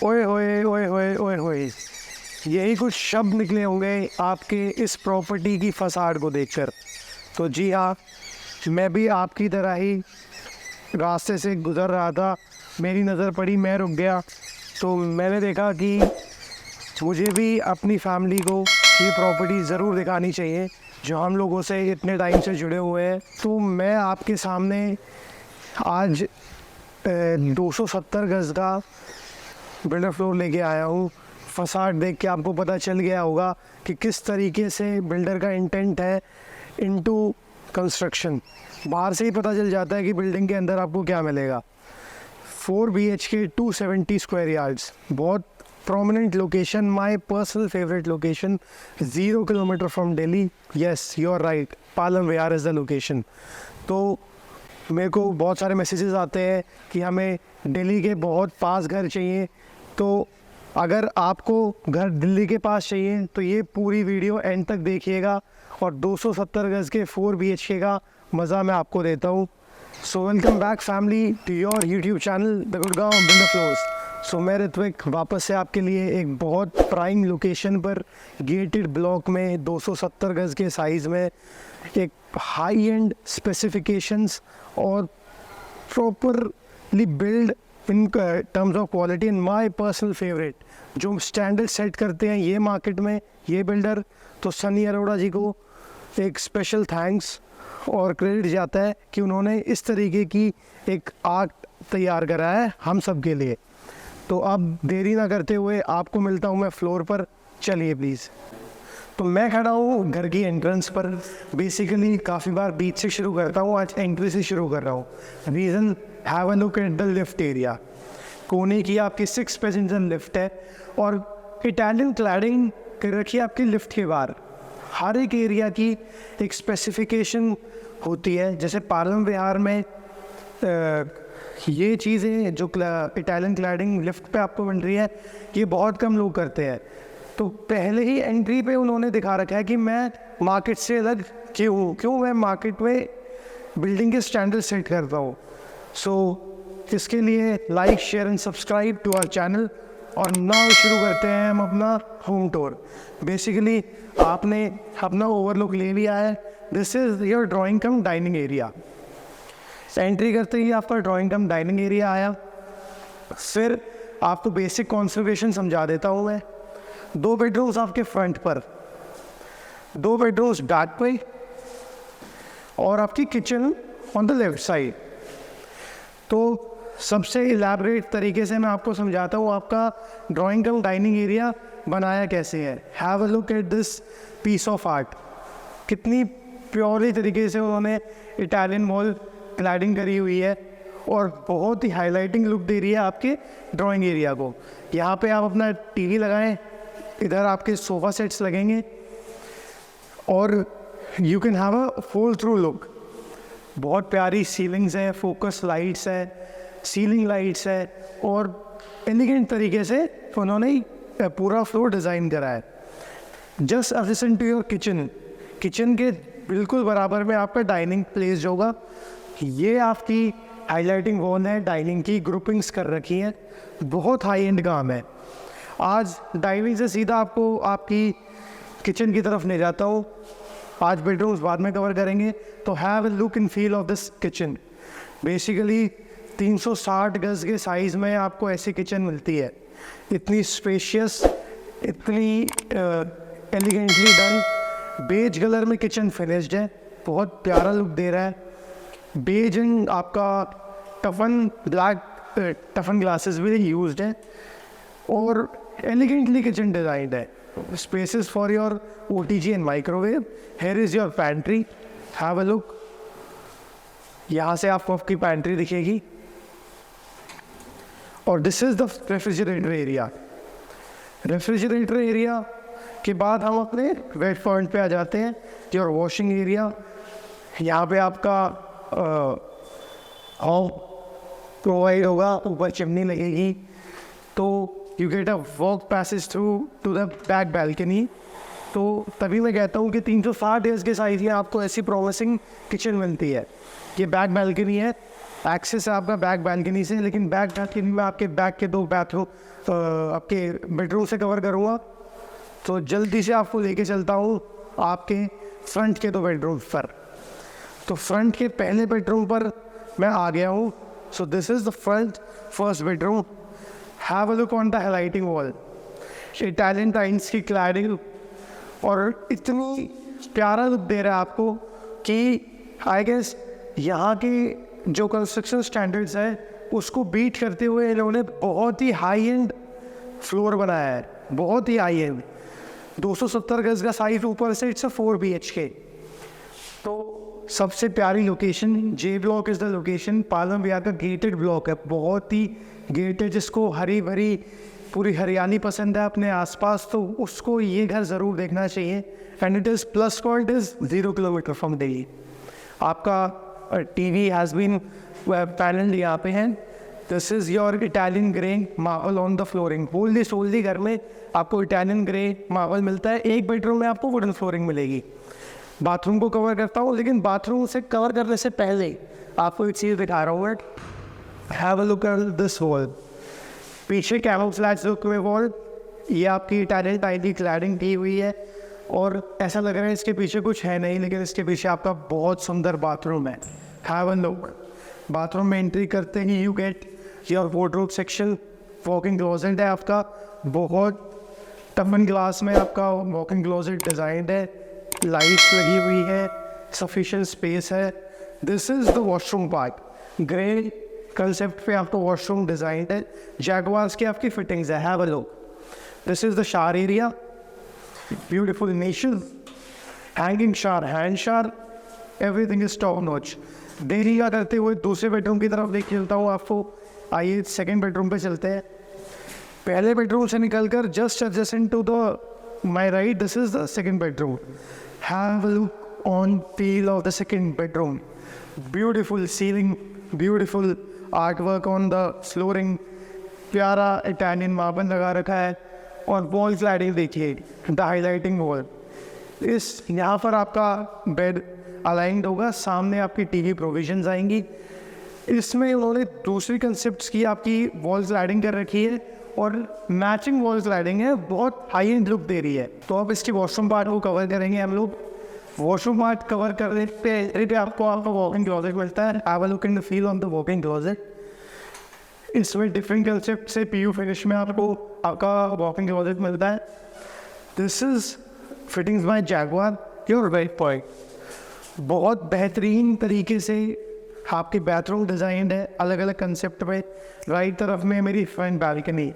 ओए होए ओए होए ओए होए, यही कुछ शब्द निकले होंगे आपके इस प्रॉपर्टी की फसाड को देखकर। तो जी हाँ, मैं भी आपकी तरह ही रास्ते से गुज़र रहा था, मेरी नज़र पड़ी, मैं रुक गया। तो मैंने देखा कि मुझे भी अपनी फैमिली को ये प्रॉपर्टी ज़रूर दिखानी चाहिए जो हम लोगों से इतने टाइम से जुड़े हुए हैं। तो मैं आपके सामने आज 270 गज़ का बिल्डर फ्लोर लेके आया हूँ। फसाड देख के आपको पता चल गया होगा कि किस तरीके से बिल्डर का इंटेंट है इनटू कंस्ट्रक्शन। बाहर से ही पता चल जाता है कि बिल्डिंग के अंदर आपको क्या मिलेगा। 4 BHK 270 स्क्वायर यार्ड्स, बहुत prominent location, my personal favourite location, 0 kilometre from Delhi. Yes, you are right, Palam Vihar is the location. तो मेरे को बहुत सारे मैसेजेस आते हैं कि हमें दिल्ली के बहुत पास घर चाहिए। तो अगर आपको घर दिल्ली के पास चाहिए तो ये पूरी वीडियो एंड तक देखिएगा और 270 गज़ के 4 BHK का मज़ा मैं आपको देता हूँ। So welcome back family to your YouTube channel the Gurgaon builder floors. So मैं ऋत्विक वापस से आपके लिए एक बहुत प्राइम लोकेशन पर गेटेड ब्लॉक में 270 गज़ के साइज़ में एक हाई एंड स्पेसिफिकेशंस और properly build in terms of quality and my personal favourite जो स्टैंडर्ड सेट करते हैं ये मार्केट में ये बिल्डर। तो सनी अरोड़ा जी को एक स्पेशल थैंक्स और क्रेडिट जाता है कि उन्होंने इस तरीके की एक आर्ट तैयार करा है हम सब के लिए। तो अब देरी ना करते हुए आपको मिलता हूँ मैं फ्लोर पर, चलिए प्लीज़। तो मैं खड़ा हूँ घर की एंट्रेंस पर। बेसिकली काफ़ी बार बीच से शुरू करता हूँ, आज एंट्री से शुरू कर रहा हूँ। Reason, have a look at the lift area. कोने की आपकी 6 पैसेंजर लिफ्ट है और इटालियन क्लैडिंग कर रखी है आपकी लिफ्ट के बाहर। हर एक एरिया की एक स्पेसिफिकेशन होती है। जैसे पालम विहार में ये चीज़ें जो इटालियन क्लैडिंग लिफ्ट पे आपको बन रही है, ये बहुत कम लोग करते हैं। तो पहले ही एंट्री पे उन्होंने दिखा रखा है कि मैं मार्केट से अलग क्यों मैं मार्केट में बिल्डिंग के स्टैंडर्ड सेट करता हूँ। सो इसके लिए like share and subscribe to our channel. और नाउ शुरू करते हैं हम अपना होम टूर। बेसिकली आपने अपना ओवरलुक ले लिया है। This is your drawing come dining area. Entry करते ही आपका ड्राइंग कम डाइनिंग एरिया आया। फिर आपको बेसिक कॉन्फ़िगरेशन समझा देता हूँ मैं। 2 बेडरूम्स आपके फ्रंट पर, 2 बेडरूम्स बैक पे और आपकी kitchen on the left side. तो सबसे इलैबोरेट तरीके से मैं आपको समझाता हूँ आपका ड्राइंग कम डाइनिंग एरिया बनाया कैसे है। Have a look at this piece of art. कितनी प्योरली तरीके से उन्होंने इटालियन वॉल क्लैडिंग करी हुई है और बहुत ही हाईलाइटिंग लुक दे रही है आपके ड्राइंग एरिया को। यहाँ पे आप अपना टीवी लगाएं, इधर आपके सोफ़ा सेट्स लगेंगे और you can have a full through look. बहुत प्यारी सीलिंग्स है, फोकस लाइट्स है, सीलिंग लाइट्स है और एलिगेंट तरीके से उन्होंने पूरा फ्लोर डिज़ाइन करा है। Just adjacent to your kitchen, kitchen के बिल्कुल बराबर में आपका डाइनिंग प्लेस होगा। ये आपकी हाईलाइटिंग वॉल है, डाइनिंग की ग्रुपिंग्स कर रखी हैं, बहुत हाई एंड काम है। आज डाइनिंग से सीधा आपको आपकी किचन की तरफ ले जाता हूँ। 5 बेडरूम्स बाद में कवर करेंगे। तो have a look and feel of this kitchen. Basically 360 गज़ के साइज़ में आपको ऐसी किचन मिलती है, इतनी स्पेशियस, इतनी एलिगेंटली डन। बेज कलर में किचन फिनिश्ड है, बहुत प्यारा लुक दे रहा है। बेज एंड आपका टफन ग्लासेस भी यूज्ड है और एलिगेंटली किचन डिज़ाइंड है। Spaces for your OTG and microwave. Here is your pantry, have a look. यहाँ से आपको आपकी पैंट्री दिखेगी और this is the refrigerator area. Refrigerator area के बाद हम अपने वेट पॉइंट पे आ जाते हैं, योर वॉशिंग एरिया। यहाँ पे आपका हॉल प्रोवाइड होगा, ऊपर चिमनी लगेगी। तो you get a walk passage through to the back balcony तो तभी मैं कहता हूँ कि 360 एज के साइज़ में आपको ऐसी प्रॉमिसिंग किचन मिलती है। ये बैक बैल्कनी है, एक्सेस है आपका बैक बैल्कनी से, लेकिन बैक बैल्कनी में आपके बैक के 2 बाथरूम आपके बेडरूम से कवर करूँगा। तो जल्दी से आपको लेके चलता हूँ आपके फ्रंट के 2 बेडरूम पर। तो फ्रंट के पहले बेडरूम पर मैं आ गया हूँ। सो this is the front first bedroom. Have a look on the highlighting wall, Italian tiles की क्लैडिंग, और इतनी प्यारा लुक दे रहा है आपको कि आई गेस यहाँ के जो कंस्ट्रक्शन स्टैंडर्ड्स है उसको बीट करते हुए इन्होंने बहुत ही हाई एंड फ्लोर बनाया है, बहुत ही हाई एंड। 270 गज का साइज ऊपर से, इट्स अ 4 BHK। तो सबसे प्यारी location, J block is the location. Palam Vihar का गेटेड ब्लॉक है, बहुत ही गेटेड, जिसको हरी भरी पूरी हरियाली पसंद है अपने आसपास, तो उसको ये घर ज़रूर देखना चाहिए। And it is plus point is 0 kilometre from Delhi. आपका टीवी हैज़ बीन पैनल यहाँ पे है। This is your Italian grey marble on the flooring. होल्ली solely घर में आपको इटालियन ग्रे मार्बल मिलता है। एक बेडरूम में आपको वुडन फ्लोरिंग मिलेगी। बाथरूम को कवर करता हूँ, लेकिन बाथरूम से कवर करने से पहले आपको एक चीज़ दिखा रहा हूँ। Have a look at this wall. पीछे कैमोफ्लेज लुक में वॉल, ये आपकी इटालियन टाइल की क्लैडिंग की हुई है, और ऐसा लग रहा है इसके पीछे कुछ है नहीं, लेकिन इसके पीछे आपका बहुत सुंदर बाथरूम है। Have a look. बाथरूम में एंट्री करते ही you get your wardrobe section. Walking closet है आपका, बहुत टफन ग्लास में आपका वॉकिंग क्लोजेट डिज़ाइंड है, लाइट्स लगी हुई है, सफिशिएंट स्पेस है। This is the washroom part. Grey concept पे आपको वॉशरूम डिज़ाइंड है, जैगवार्स की आपकी फिटिंग्स है। Have a look. This is the shower area, beautiful niches, hanging shower, hand shower, everything is top notch. देरी का करते हुए दूसरे बेडरूम की तरफ देख चलता हूँ आपको। आइए सेकंड बेडरूम पे चलते हैं। पहले बेडरूम से निकलकर just adjacent to the my right, this is the second bedroom. Have a look on feel of the second bedroom. Beautiful ceiling, beautiful art work on the flooring, प्यारा Italian marble लगा रखा है, और wall cladding देखिए, the highlighting wall. इस यहाँ पर आपका बेड अलाइंड होगा, सामने आपकी टीवी प्रोविजंस आएंगी। इसमें उन्होंने दूसरी कंसेप्ट्स की आपकी वॉल क्लैडिंग कर रखी है, और मैचिंग वॉल क्लैडिंग है, बहुत हाई एंड लुक दे रही है। तो अब इसकी वॉशरूम पार्ट को कवर करेंगे हम लोग। वॉशरूम पार्ट कवर करने पे आपको वॉकिंग क्लोजेट मिलता है। Have a look in the feel on the walking closet. इसमें डिफरेंट कंसेप्ट से PU फिनिश में आपको आपका वॉकिंग क्लोजेट मिलता है। This is fittings by Jaguar, your right point. बहुत बेहतरीन तरीके से आपके बाथरूम डिज़ाइन है, अलग अलग कंसेप्ट में। राइट तरफ में मेरी फ्रंट बालकनी,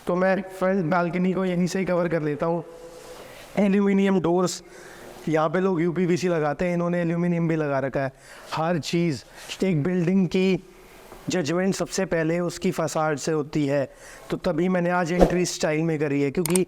तो मैं फ्रंट बालकनी को यहीं से ही कवर कर लेता हूँ। एल्यूमिनियम डोर्स, यहाँ पे लोग UPVC लगाते हैं, इन्होंने एल्यूमिनियम भी लगा रखा है। हर चीज़, एक बिल्डिंग की जजमेंट सबसे पहले उसकी फसाड से होती है, तो तभी मैंने आज एंट्री स्टाइल में करी है, क्योंकि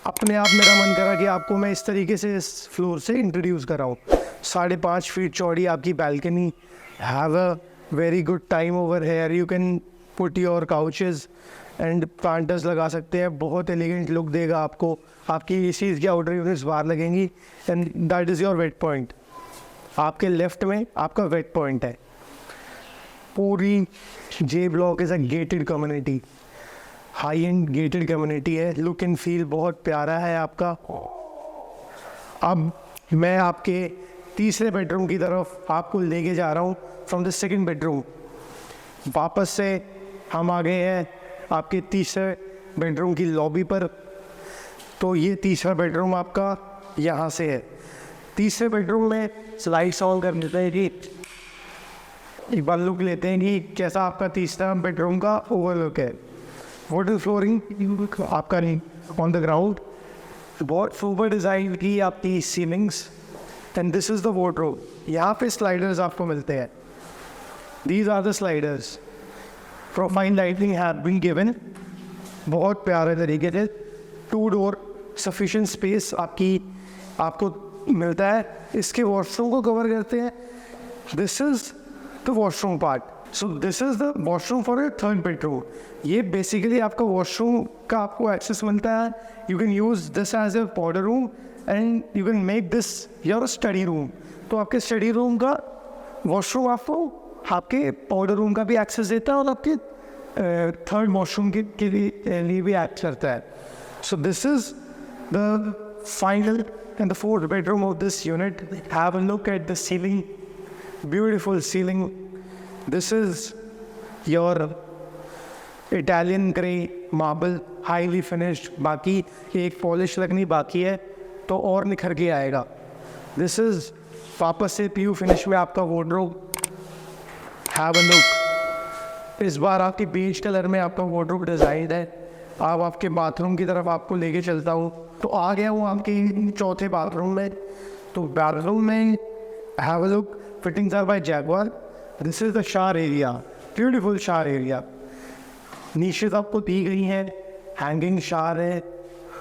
अपने आप मेरा मन करा कि आपको मैं इस तरीके से इस फ्लोर से इंट्रोड्यूस कराऊँ। 5.5 फीट चौड़ी आपकी balcony. Have a very good time over here. You can put your couches and planters लगा सकते हैं, बहुत एलिगेंट लुक देगा आपको। आपकी एसीज़ की आउटर यूनिट्स बाहर लगेंगी, and that is your weight point. आपके लेफ्ट में आपका वेट पॉइंट है। पूरी जे block is a gated community, high and gated community है। लुक एंड फील बहुत प्यारा है आपका। अब मैं आपके तीसरे बेडरूम की तरफ आपको लेके जा रहा हूँ फ्रॉम द सेकंड बेडरूम। वापस से हम आ गए हैं आपके तीसरे बेडरूम की लॉबी पर। तो ये तीसरा बेडरूम आपका यहाँ से है। तीसरे बेडरूम में लाइट्स ऑन कर लेते हैं जी, एक बार लुक लेते हैं कि कैसा आपका तीसरा बेडरूम का ओवरलुक है। वुडन फ्लोरिंग आपका नहीं ऑन द ग्राउंड, बहुत सुपर डिज़ाइन की आपकी ceilings, and this is the wardrobe. यहाँ पे स्लाइडर्स आपको मिलते हैं। These are the sliders. Profile lighting have been given, बहुत प्यारे तरीके से। 2 डोर सफिशिएंट स्पेस आपको मिलता है। इसके वॉशरूम को कवर करते हैं। This is the washroom part. So this is the washroom for your third bedroom. ये बेसिकली आपका वॉशरूम का आपको एक्सेस मिलता है। You can use this as a powder room and you can make this your study room. तो आपके study room का washroom आपको आपके पाउडर रूम का भी एक्सेस देता है और आपके थर्ड वॉशरूम के लिए भी एक्ट करता है। सो this is the final and the fourth bedroom of this unit. Have a look at the ceiling, beautiful ceiling. This is your Italian grey marble, highly finished. बाकी एक पॉलिश लगनी बाकी है तो और निखर के आएगा। This is वापस से PU फिनिश में आपका wardrobe. Have a look. इस बार आपकी बेज कलर में आपका wardrobe डिज़ाइन है। अब आपके बाथरूम की तरफ आपको लेके चलता हूँ। तो आ गया हूँ आपके चौथे बाथरूम में। तो बाथरूम में have a look, fittings are by Jaguar. This is the shower area, beautiful shower area. Niches आपको दी गई हैं, हैंगिंग शावर है,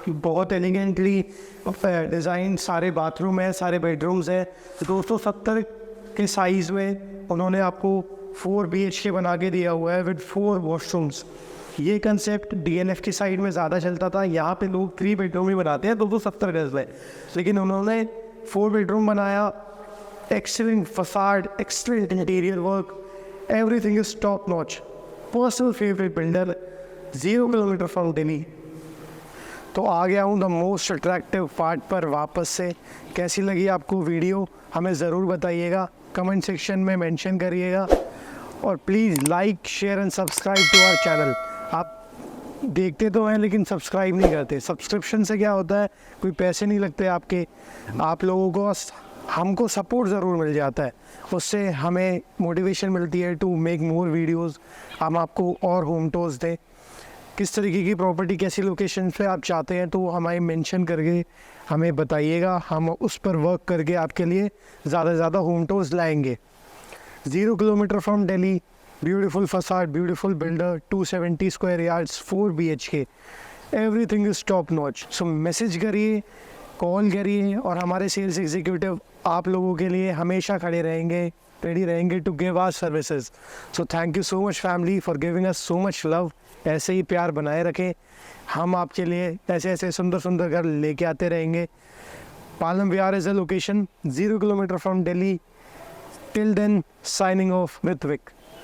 बहुत एलिगेंटली डिज़ाइन सारे बाथरूम है, सारे बेडरूम्स है। 270 के साइज़ में उन्होंने आपको 4 BHK बना के दिया हुआ है विद 4 वॉशरूम्स। ये कंसेप्ट DLF की साइड में ज़्यादा चलता था। यहाँ पे लोग 3 बेडरूम ही बनाते हैं 270 गज में, लेकिन उन्होंने 4 बेडरूम बनाया। Excellent facade, excellent interior work, everything is top notch. Personal favourite builder, 0 kilometre from Delhi. तो आ गया हूँ द मोस्ट अट्रैक्टिव पार्ट पर वापस से। कैसी लगी आपको वीडियो हमें ज़रूर बताइएगा, कमेंट सेक्शन में मेंशन करिएगा और please like share and subscribe to our channel. आप देखते तो हैं लेकिन सब्सक्राइब नहीं करते। सब्सक्रिप्शन से क्या होता है, कोई पैसे नहीं लगते आपके, आप लोगों को हमको सपोर्ट ज़रूर मिल जाता है, उससे हमें मोटिवेशन मिलती है टू मेक मोर वीडियोस। हम आपको और होम टूर्स दें, किस तरीके की प्रॉपर्टी कैसी लोकेशन पे आप चाहते हैं तो हमें मेंशन करके हमें बताइएगा, हम उस पर वर्क करके आपके लिए ज़्यादा से ज़्यादा होम टूर्स लाएंगे। 0 kilometre from Delhi, beautiful facade, beautiful builder, 270 square yards, 4 BHK, everything is top notch. So message करिए, कॉल करिए और हमारे सेल्स एग्जीक्यूटिव आप लोगों के लिए हमेशा खड़े रहेंगे, रेडी रहेंगे to give our services. So thank you so much family for giving us so much love. ऐसे ही प्यार बनाए रखें, हम आपके लिए ऐसे ऐसे सुंदर सुंदर घर लेके आते रहेंगे। Palam Vihar is a location 0 kilometre from Delhi. Till then, signing off with Vic.